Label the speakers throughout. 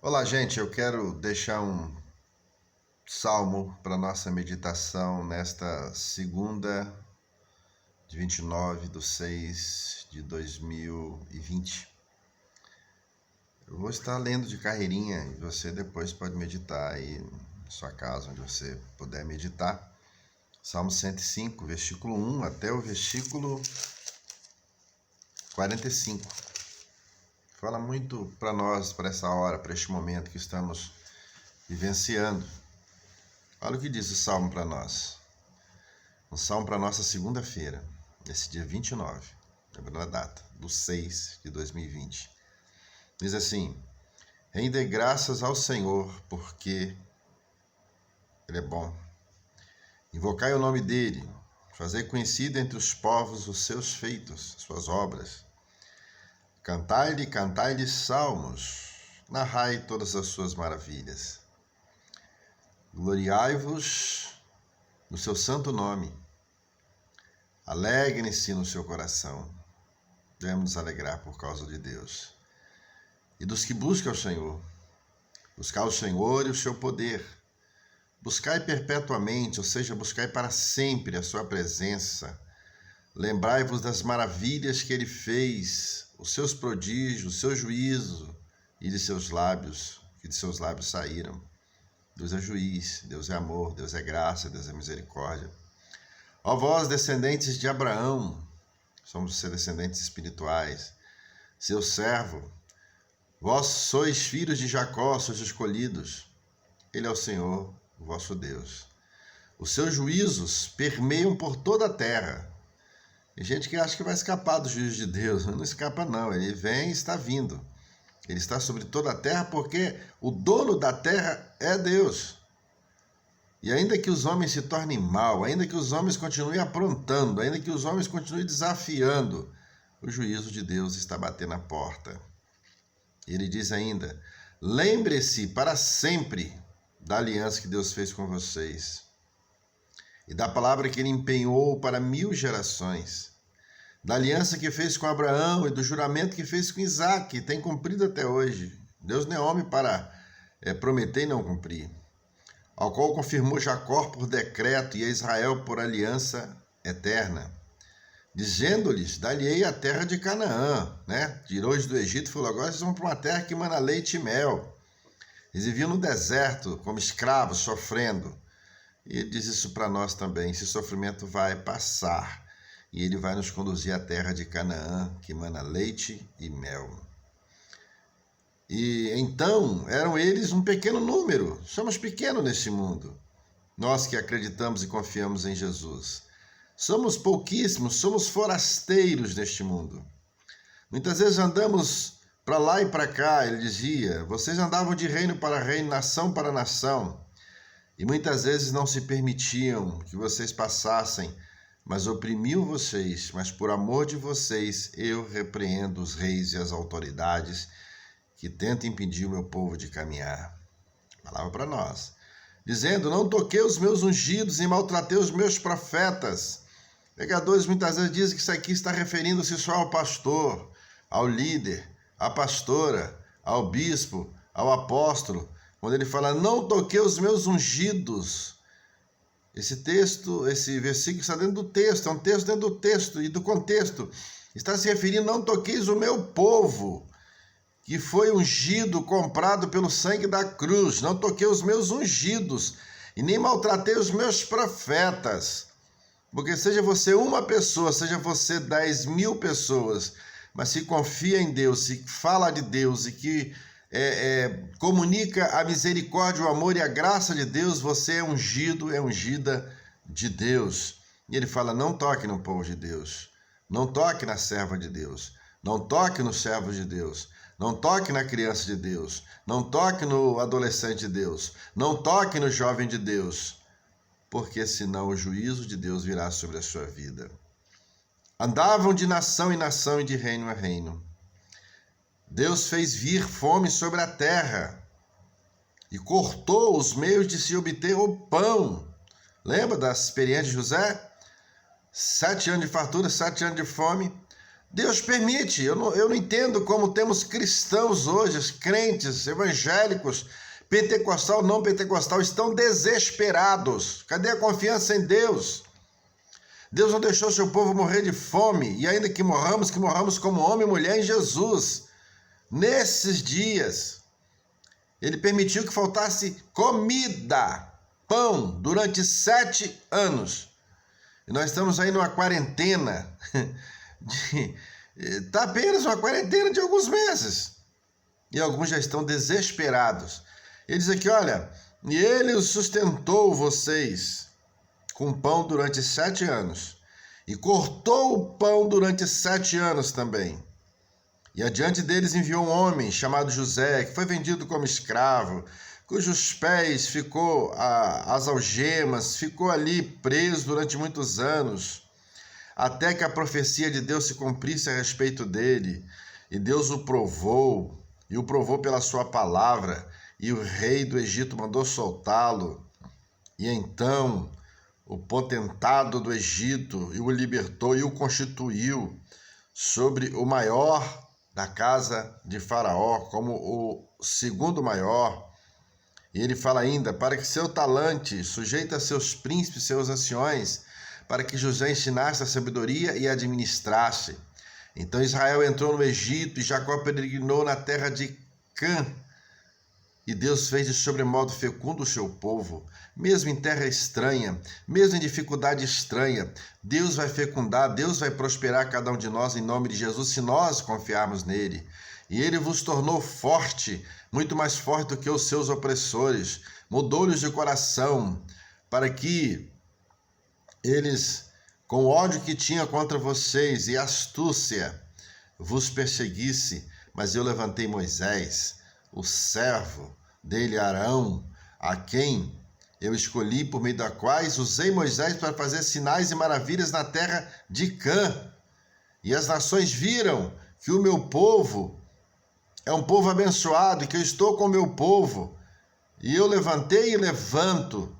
Speaker 1: Olá, gente. Eu quero deixar um salmo para nossa meditação nesta segunda de 29/6/2020. Eu vou estar lendo de carreirinha e você depois pode meditar aí na sua casa, onde você puder meditar. Salmo 105, versículo 1 até o versículo 45. Fala muito para nós, para essa hora, para este momento que estamos vivenciando. Olha o que diz o Salmo para nós. Um Salmo para nossa segunda-feira, esse dia 29, lembrando a data, do 6 de 2020. Diz assim: Rende graças ao Senhor, porque Ele é bom. Invocai o nome dEle, fazei conhecido entre os povos os seus feitos, suas obras. Cantai-lhe salmos, narrai todas as suas maravilhas. Gloriai-vos no seu santo nome. Alegrem-se no seu coração. Devemos nos alegrar por causa de Deus. E dos que buscam o Senhor. Buscar o Senhor e o seu poder. Buscai perpetuamente, ou seja, buscai para sempre a sua presença. Lembrai-vos das maravilhas que ele fez, os seus prodígios, o seu juízo e de seus lábios, que de seus lábios saíram. Deus é juiz, Deus é amor, Deus é graça, Deus é misericórdia. Ó vós, descendentes de Abraão, somos descendentes espirituais, seu servo, vós sois filhos de Jacó, sois escolhidos. Ele é o Senhor, o vosso Deus. Os seus juízos permeiam por toda a terra. Tem gente que acha que vai escapar do juízo de Deus. Não escapa não, ele vem e está vindo. Ele está sobre toda a terra porque o dono da terra é Deus. E ainda que os homens se tornem mal, ainda que os homens continuem aprontando, ainda que os homens continuem desafiando, o juízo de Deus está batendo na porta. Ele diz ainda: lembre-se para sempre da aliança que Deus fez com vocês e da palavra que ele empenhou para 1000 gerações, da aliança que fez com Abraão e do juramento que fez com Isaac, tem cumprido até hoje. Deus não é homem para prometer e não cumprir. Ao qual confirmou Jacó por decreto e a Israel por aliança eterna, dizendo-lhes: dar-lhe-ei a terra de Canaã, Tirou-os do Egito e falou: agora vocês vão para uma terra que mana leite e mel. Eles viviam no deserto, como escravos, sofrendo. E ele diz isso para nós também: esse sofrimento vai passar e ele vai nos conduzir à terra de Canaã, que mana leite e mel. E então eram eles um pequeno número. Somos pequenos neste mundo, nós que acreditamos e confiamos em Jesus. Somos pouquíssimos, somos forasteiros neste mundo. Muitas vezes andamos para lá e para cá. Ele dizia: vocês andavam de reino para reino, nação para nação, e muitas vezes não se permitiam que vocês passassem, mas oprimiam vocês. Mas por amor de vocês eu repreendo os reis e as autoridades que tentam impedir o meu povo de caminhar. Palavra para nós. Dizendo: não toquei os meus ungidos e maltratei os meus profetas. Pregadores muitas vezes dizem que isso aqui está referindo-se só ao pastor, ao líder, à pastora, ao bispo, ao apóstolo. Quando ele fala: não toquei os meus ungidos. Esse texto, esse versículo está dentro do texto, é um texto dentro do texto e do contexto. Está se referindo: não toqueis o meu povo, que foi ungido, comprado pelo sangue da cruz. Não toquei os meus ungidos e nem maltratei os meus profetas. Porque seja você uma pessoa, seja você 10.000 pessoas, mas se confia em Deus, se fala de Deus e que comunica a misericórdia, o amor e a graça de Deus, você é ungido, é ungida de Deus. E ele fala: não toque no povo de Deus, não toque na serva de Deus, não toque no servo de Deus, não toque na criança de Deus, não toque no adolescente de Deus, não toque no jovem de Deus, porque senão o juízo de Deus virá sobre a sua vida. Andavam de nação em nação e de reino a reino. Deus fez vir fome sobre a terra e cortou os meios de se obter o pão. Lembra da experiência de José? 7 anos de fartura, 7 anos de fome. Deus permite. Eu não entendo como temos cristãos hoje, crentes, evangélicos, pentecostal, não pentecostal, estão desesperados. Cadê a confiança em Deus? Deus não deixou seu povo morrer de fome, e ainda que morramos como homem e mulher em Jesus. Nesses dias, Ele permitiu que faltasse comida, pão, durante 7 anos. E nós estamos aí numa quarentena, está apenas uma quarentena de alguns meses. E alguns já estão desesperados. Ele diz aqui, olha, e Ele sustentou vocês com pão durante 7 anos, e cortou o pão durante 7 anos também. E adiante deles enviou um homem chamado José, que foi vendido como escravo, cujos pés ficou as algemas, ficou ali preso durante muitos anos, até que a profecia de Deus se cumprisse a respeito dele. E Deus o provou pela sua palavra, e o rei do Egito mandou soltá-lo. E então o potentado do Egito o libertou e o constituiu sobre o maior da casa de Faraó, como o segundo maior. E ele fala ainda, para que seu talante sujeita seus príncipes, seus anciões, para que José ensinasse a sabedoria e administrasse. Então Israel entrou no Egito e Jacó peregrinou na terra de Cã. E Deus fez de sobremodo fecundo o seu povo, mesmo em terra estranha, mesmo em dificuldade estranha. Deus vai fecundar, Deus vai prosperar cada um de nós em nome de Jesus, se nós confiarmos nele. E ele vos tornou forte, muito mais forte do que os seus opressores. Mudou-lhes de coração, para que eles, com o ódio que tinha contra vocês e astúcia, vos perseguisse. Mas eu levantei Moisés, o servo dele, Arão, a quem eu escolhi, por meio da quais usei Moisés para fazer sinais e maravilhas na terra de Cã. E as nações viram que o meu povo é um povo abençoado e que eu estou com o meu povo. E eu levantei e levanto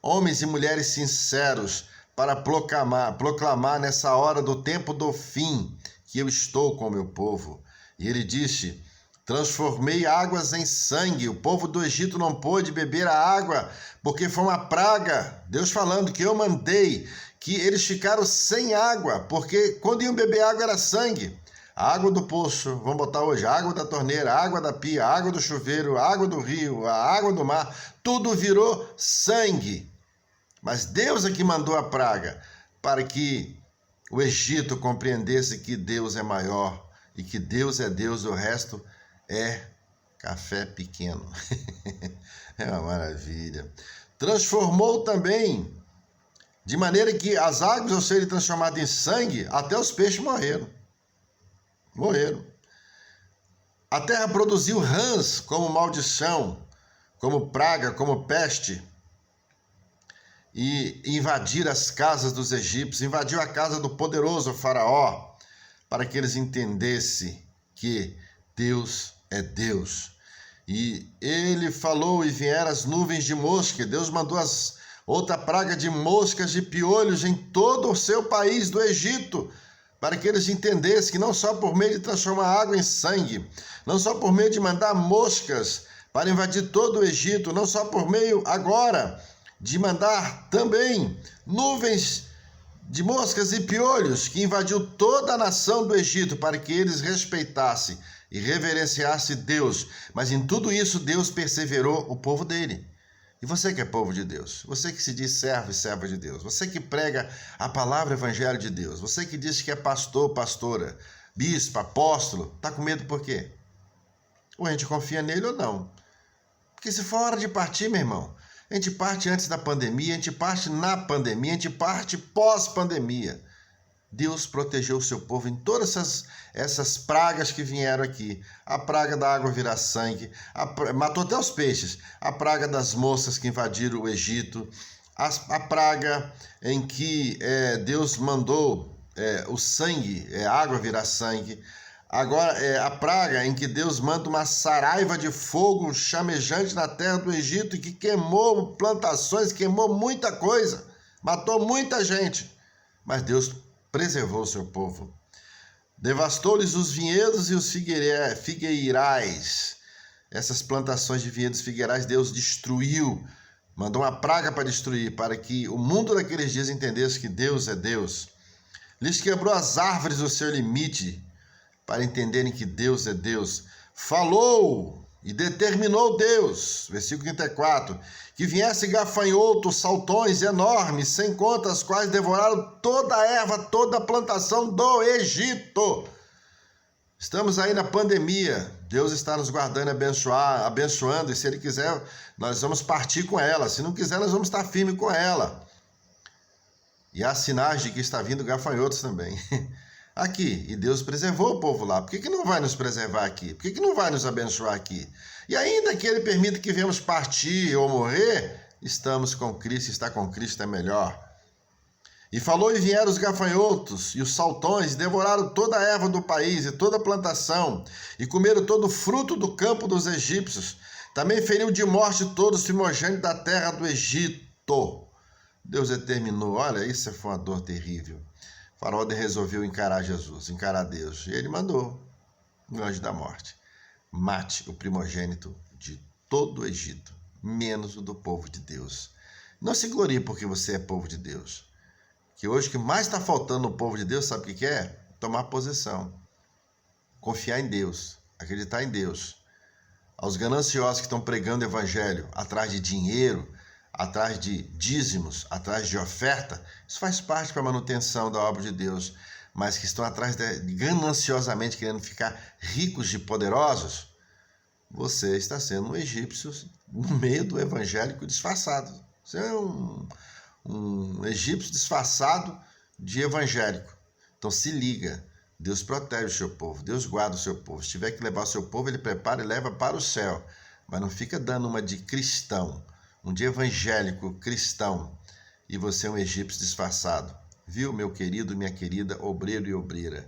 Speaker 1: homens e mulheres sinceros para proclamar nessa hora do tempo do fim que eu estou com o meu povo. E ele disse, transformei águas em sangue. O povo do Egito não pôde beber a água, porque foi uma praga. Deus falando que eu mandei, que eles ficaram sem água, porque quando iam beber água era sangue. A água do poço, vamos botar hoje, a água da torneira, a água da pia, a água do chuveiro, a água do rio, a água do mar, tudo virou sangue. Mas Deus é que mandou a praga, para que o Egito compreendesse que Deus é maior e que Deus é Deus, o resto é café pequeno. É uma maravilha. Transformou também, de maneira que as águas, ao serem transformadas em sangue, até os peixes morreram. A terra produziu rãs como maldição, como praga, como peste, e invadiu as casas dos egípcios, invadiu a casa do poderoso Faraó, para que eles entendessem que Deus é Deus. E ele falou, e vieram as nuvens de mosca. Deus mandou outra praga de moscas e piolhos em todo o seu país do Egito, para que eles entendessem que não só por meio de transformar água em sangue, não só por meio de mandar moscas para invadir todo o Egito, não só por meio agora de mandar também nuvens de moscas e piolhos que invadiu toda a nação do Egito para que eles respeitassem e reverenciassem Deus. Mas em tudo isso Deus perseverou o povo dele. E você que é povo de Deus, você que se diz servo e serva de Deus, você que prega a palavra evangelho de Deus, você que diz que é pastor, pastora, bispo, apóstolo, está com medo por quê? Ou a gente confia nele ou não. Porque se for hora de partir, meu irmão, a gente parte antes da pandemia, a gente parte na pandemia, a gente parte pós-pandemia. Deus protegeu o seu povo em todas essas pragas que vieram aqui. A praga da água virar sangue, matou até os peixes. A praga das moscas que invadiram o Egito. A praga em que Deus mandou o sangue, a água virar sangue. Agora, a praga em que Deus manda uma saraiva de fogo chamejante na terra do Egito e que queimou plantações, queimou muita coisa, matou muita gente. Mas Deus preservou o seu povo. Devastou-lhes os vinhedos e os figueirais. Essas plantações de vinhedos figueirais Deus destruiu, mandou uma praga para destruir, para que o mundo daqueles dias entendesse que Deus é Deus. Lhes quebrou as árvores do seu limite, para entenderem que Deus é Deus. Falou e determinou Deus, versículo 34, que viesse gafanhotos, saltões enormes, sem conta, as quais devoraram toda a erva, toda a plantação do Egito. Estamos aí na pandemia, Deus está nos guardando e abençoando, e se Ele quiser, nós vamos partir com ela, se não quiser, nós vamos estar firmes com ela. E há sinais de que está vindo gafanhotos também. Aqui, e Deus preservou o povo lá, por que não vai nos preservar aqui? Por que não vai nos abençoar aqui? E ainda que Ele permita que venhamos partir ou morrer, estamos com Cristo, estar com Cristo é melhor. E falou, e vieram os gafanhotos e os saltões, e devoraram toda a erva do país e toda a plantação, e comeram todo o fruto do campo dos egípcios. Também feriu de morte todos os primogênitos da terra do Egito. Deus determinou, olha, isso foi uma dor terrível. Faraó resolveu encarar Jesus, encarar Deus. E ele mandou o anjo da morte. Mate o primogênito de todo o Egito, menos o do povo de Deus. Não se glorie porque você é povo de Deus. Que hoje o que mais está faltando no povo de Deus, sabe o que é? Tomar posição. Confiar em Deus, acreditar em Deus. Aos gananciosos que estão pregando o evangelho atrás de dinheiro, atrás de dízimos, atrás de oferta, isso faz parte para a manutenção da obra de Deus, mas que estão atrás gananciosamente querendo ficar ricos e poderosos, você está sendo um egípcio no meio do evangélico disfarçado. Você é um egípcio disfarçado de evangélico. Então se liga, Deus protege o seu povo, Deus guarda o seu povo. Se tiver que levar o seu povo, Ele prepara e leva para o céu, mas não fica dando uma de cristão, um dia evangélico cristão, e você é um egípcio disfarçado. Viu, meu querido, minha querida, obreiro e obreira?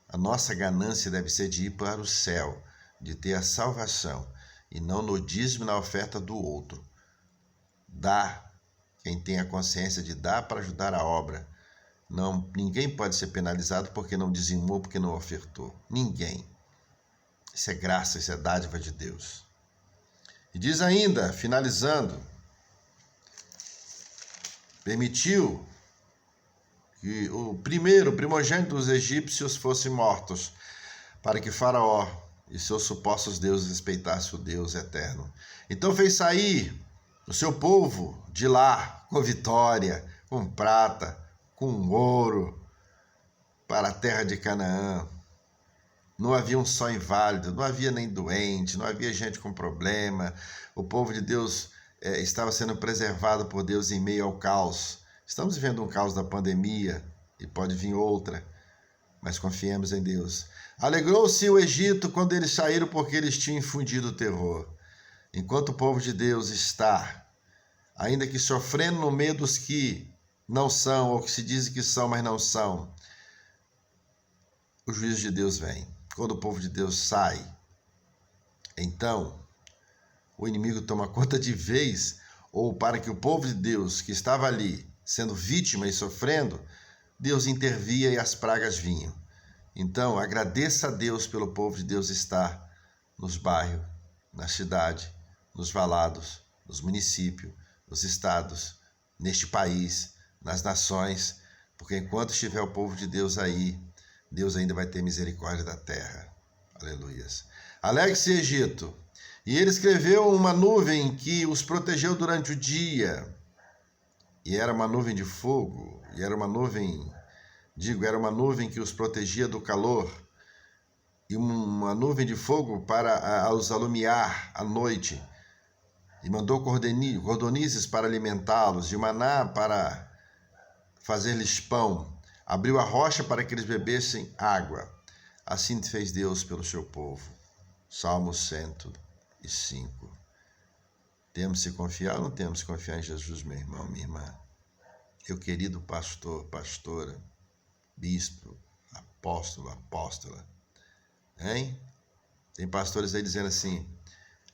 Speaker 1: A nossa ganância deve ser de ir para o céu, de ter a salvação, e não no dízimo e na oferta do outro. Dá, quem tem a consciência de dar para ajudar a obra. Não, ninguém pode ser penalizado porque não dizimou, porque não ofertou. Ninguém. Isso é graça, isso é dádiva de Deus. E diz ainda, finalizando, permitiu que o primogênito dos egípcios fossem mortos, para que Faraó e seus supostos deuses respeitassem o Deus eterno. Então fez sair o seu povo de lá com vitória, com prata, com ouro, para a terra de Canaã. Não havia um só inválido, não havia nem doente, não havia gente com problema. O povo de Deus estava sendo preservado por Deus em meio ao caos. Estamos vivendo um caos da pandemia e pode vir outra, mas confiemos em Deus. Alegrou-se o Egito quando eles saíram, porque eles tinham infundido terror. Enquanto o povo de Deus está, ainda que sofrendo no meio dos que não são, ou que se dizem que são, mas não são, o juízo de Deus vem. Quando o povo de Deus sai, então o inimigo toma conta de vez, ou para que o povo de Deus que estava ali, sendo vítima e sofrendo, Deus intervia e as pragas vinham. Então, agradeça a Deus pelo povo de Deus estar nos bairros, na cidade, nos valados, nos municípios, nos estados, neste país, nas nações, porque enquanto estiver o povo de Deus aí, Deus ainda vai ter misericórdia da terra. Aleluias. Alegre-se, Egito. E ele escreveu uma nuvem que os protegeu durante o dia. E era uma nuvem de fogo. E era uma nuvem, era uma nuvem que os protegia do calor. E uma nuvem de fogo para os alumiar à noite. E mandou cordonizes para alimentá-los. E maná para fazer-lhes pão. Abriu a rocha para que eles bebessem água. Assim fez Deus pelo seu povo. Salmo 105. Temos que confiar ou não temos que confiar em Jesus, meu irmão, minha irmã? Meu querido pastor, pastora, bispo, apóstolo, apóstola. Hein? Tem pastores aí dizendo assim,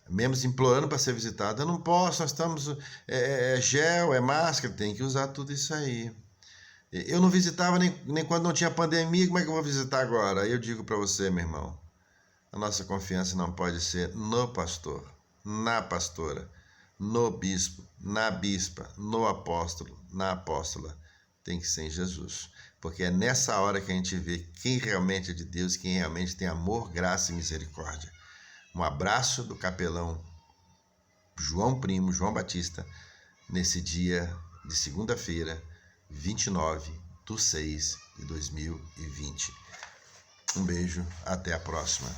Speaker 1: mesmo implorando para ser visitado, eu não posso, nós estamos, gel, é máscara, tem que usar tudo isso aí. Eu não visitava nem quando não tinha pandemia, como é que eu vou visitar agora? Aí eu digo para você, meu irmão, a nossa confiança não pode ser no pastor, na pastora, no bispo, na bispa, no apóstolo, na apóstola. Tem que ser em Jesus. Porque é nessa hora que a gente vê quem realmente é de Deus, quem realmente tem amor, graça e misericórdia. Um abraço do capelão João Primo, João Batista, nesse dia de segunda-feira, 29/6/2020. Um beijo, até a próxima.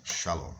Speaker 1: Shalom.